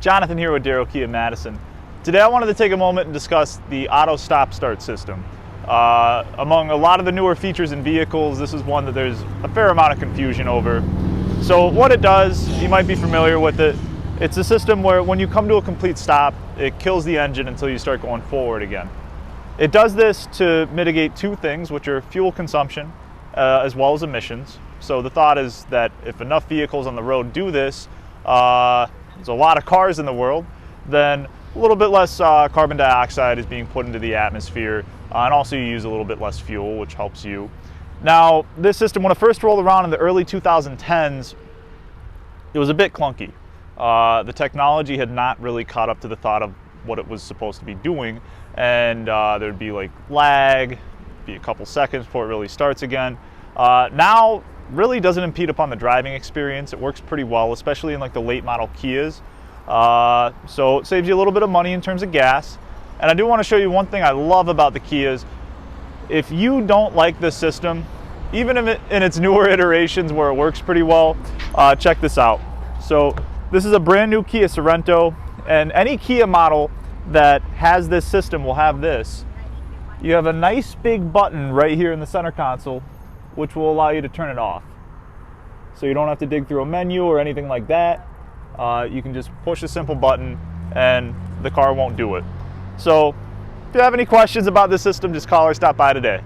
Jonathan here with Darrow Kia Madison. Today I wanted to take a moment and discuss the auto stop-start system. Among a lot of the newer features in vehicles, this is one that there's a fair amount of confusion over. So what it does, you might be familiar with it, it's a system where when you come to a complete stop, it kills the engine until you start going forward again. It does this to mitigate two things, which are fuel consumption as well as emissions. So the thought is that if enough vehicles on the road do this, there's a lot of cars in the world, then a little bit less carbon dioxide is being put into the atmosphere, and also you use a little bit less fuel, which helps you. Now, this system, when it first rolled around in the early 2010s, it was a bit clunky. The technology had not really caught up to the thought of what it was supposed to be doing, and there'd be like lag, be a couple seconds before it really starts again. Now, really doesn't impede upon the driving experience. It works pretty well, especially in like the late model Kias. So it saves you a little bit of money in terms of gas. And I do want to show you one thing I love about the Kias. If you don't like this system, even in its newer iterations where it works pretty well, check this out. So this is a brand new Kia Sorento, and any Kia model that has this system will have this. You have a nice big button right here in the center console, which will allow you to turn it off. So you don't have to dig through a menu or anything like that. You can just push a simple button and the car won't do it. So if you have any questions about this system, just call or stop by today.